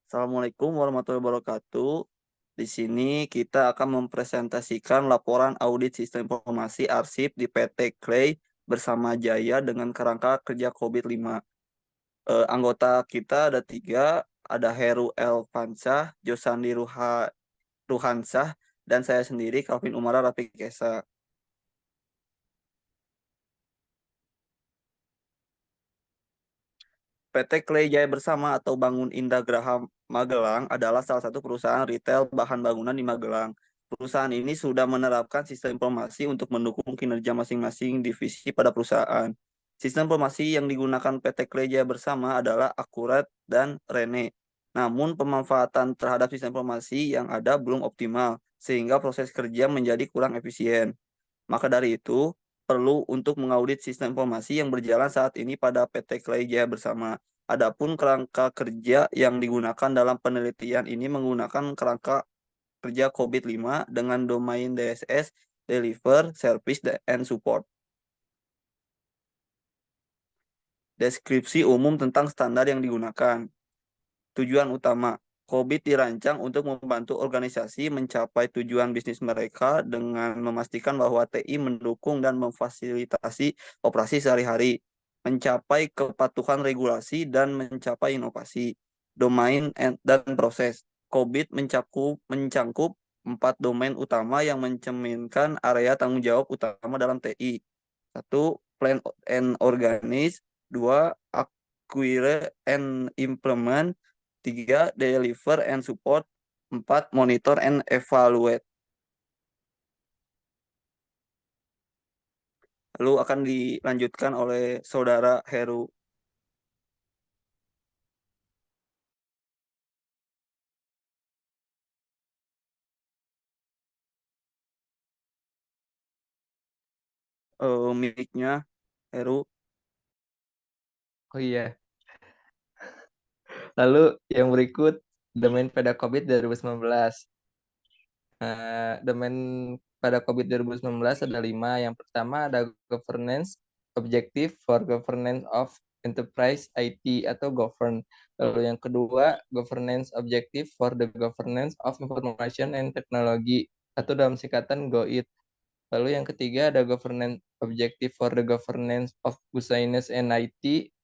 Assalamualaikum warahmatullahi wabarakatuh. Di sini kita akan mempresentasikan laporan audit sistem informasi arsip di PT Clay bersama Jaya dengan kerangka kerja COVID-5. Anggota kita ada tiga, ada Heru Elfansyah, Josandi Ruhansah, dan saya sendiri, Calvin Umara Rafiq Esa. PT Clay Jaya Bersama atau Bangun Indah Graha Magelang adalah salah satu perusahaan retail bahan bangunan di Magelang. Perusahaan ini sudah menerapkan sistem informasi untuk mendukung kinerja masing-masing divisi pada perusahaan. Sistem informasi yang digunakan PT Clay Jaya Bersama adalah Akurat dan Rene. Namun pemanfaatan terhadap sistem informasi yang ada belum optimal, sehingga proses kerja menjadi kurang efisien. Maka dari itu, perlu untuk mengaudit sistem informasi yang berjalan saat ini pada PT Clay Jaya Bersama. Adapun kerangka kerja yang digunakan dalam penelitian ini menggunakan kerangka kerja COVID-5 dengan domain DSS, Deliver, Service, and Support. Deskripsi umum tentang standar yang digunakan. Tujuan utama, COVID dirancang untuk membantu organisasi mencapai tujuan bisnis mereka dengan memastikan bahwa TI mendukung dan memfasilitasi operasi sehari-hari, mencapai kepatuhan regulasi dan mencapai inovasi. Domain dan proses. COVID mencangkup 4 domain utama yang mencerminkan area tanggung jawab utama dalam TI. Satu, plan and organize. Dua, acquire and implement. Tiga, deliver and support. Empat, monitor and evaluate. Lalu akan dilanjutkan oleh Saudara Heru. Mic-nya Heru. Oh iya, lalu yang berikut domain pada COVID 2019. Domain pada COVID 2019 ada 5. Yang pertama ada governance, objective for governance of enterprise IT atau govern. Lalu yang kedua, governance objective for the governance of information and technology atau dalam singkatan GOIT. Lalu yang ketiga ada governance objective for the governance of business and IT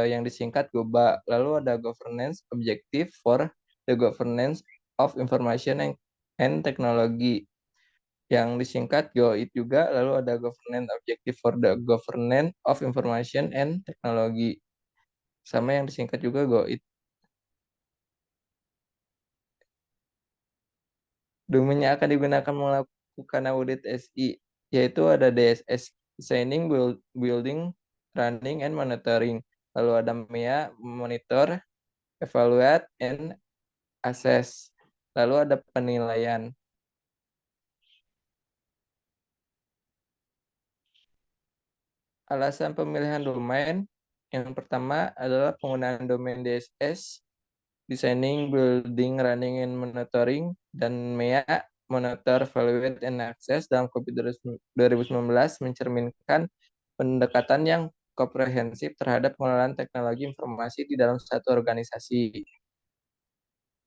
yang disingkat GOBA. Lalu ada governance objective for the governance of information and technology yang disingkat GOIT juga. Lalu ada governance objective for the governance of information and technology sama yang disingkat juga GOIT. Domain yang akan digunakan melakukan audit SI yaitu ada DSS, Designing, Building, Running, and Monitoring. Lalu ada MEA, Monitor, Evaluate, and Assess. Lalu ada penilaian. Alasan pemilihan domain yang pertama adalah penggunaan domain DSS, Designing, Building, Running, and Monitoring, dan MEA, Monitor, Evaluate, and Access dalam COVID 2019 mencerminkan pendekatan yang komprehensif terhadap pengelolaan teknologi informasi di dalam satu organisasi.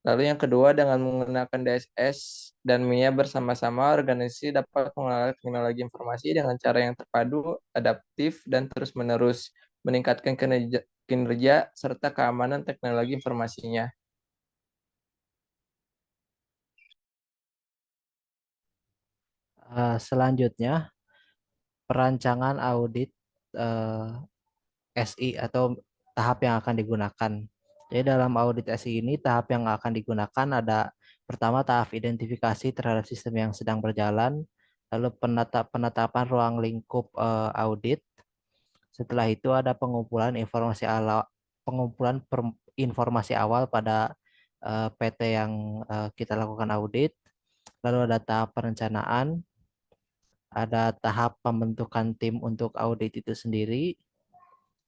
Lalu yang kedua, dengan menggunakan DSS dan MIA bersama-sama, organisasi dapat mengelola teknologi informasi dengan cara yang terpadu, adaptif, dan terus-menerus, meningkatkan kinerja serta keamanan teknologi informasinya. Selanjutnya, perancangan audit SI atau tahap yang akan digunakan. Jadi dalam audit SI ini tahap yang akan digunakan ada pertama tahap identifikasi terhadap sistem yang sedang berjalan, lalu penetapan ruang lingkup audit. Setelah itu ada informasi awal pada PT yang kita lakukan audit. Lalu ada tahap perencanaan, ada tahap pembentukan tim untuk audit itu sendiri,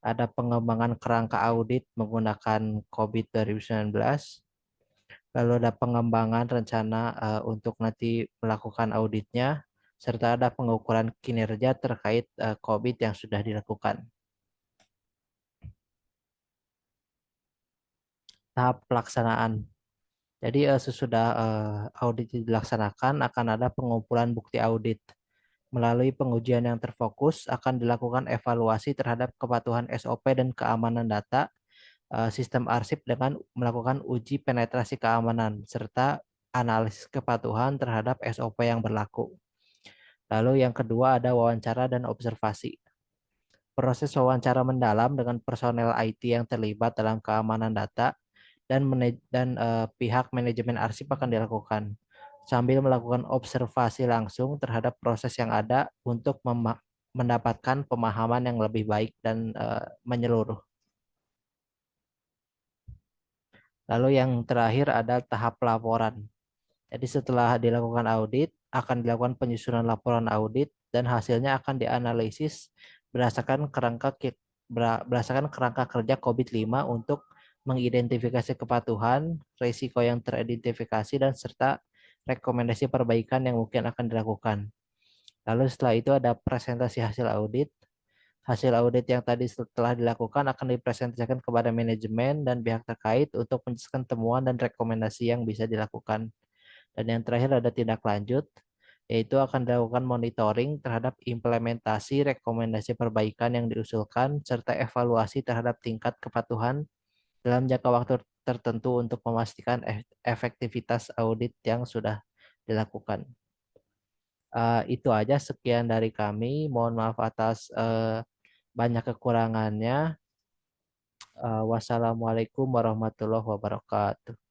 ada pengembangan kerangka audit menggunakan COVID 2019, lalu ada pengembangan rencana untuk nanti melakukan auditnya, serta ada pengukuran kinerja terkait COVID yang sudah dilakukan. tahap pelaksanaan. Jadi sesudah audit dilaksanakan akan ada pengumpulan bukti audit. Melalui pengujian yang terfokus akan dilakukan evaluasi terhadap kepatuhan SOP dan keamanan data sistem arsip dengan melakukan uji penetrasi keamanan serta analisis kepatuhan terhadap SOP yang berlaku. Lalu yang kedua ada wawancara dan observasi. Proses wawancara mendalam dengan personel IT yang terlibat dalam keamanan data dan pihak manajemen arsip akan dilakukan sambil melakukan observasi langsung terhadap proses yang ada untuk mendapatkan pemahaman yang lebih baik dan menyeluruh. Lalu yang terakhir ada tahap laporan. Jadi setelah dilakukan audit, akan dilakukan penyusunan laporan audit dan hasilnya akan dianalisis berdasarkan berdasarkan kerangka kerja COVID-5 untuk mengidentifikasi kepatuhan, risiko yang teridentifikasi, dan serta rekomendasi perbaikan yang mungkin akan dilakukan. Lalu setelah itu ada presentasi hasil audit. Hasil audit yang tadi setelah dilakukan akan dipresentasikan kepada manajemen dan pihak terkait untuk menjelaskan temuan dan rekomendasi yang bisa dilakukan. Dan yang terakhir ada tindak lanjut, yaitu akan dilakukan monitoring terhadap implementasi rekomendasi perbaikan yang diusulkan, serta evaluasi terhadap tingkat kepatuhan dalam jangka waktu tertentu untuk memastikan efektivitas audit yang sudah dilakukan. Itu aja sekian dari kami. Mohon maaf atas banyak kekurangannya. Wassalamualaikum warahmatullahi wabarakatuh.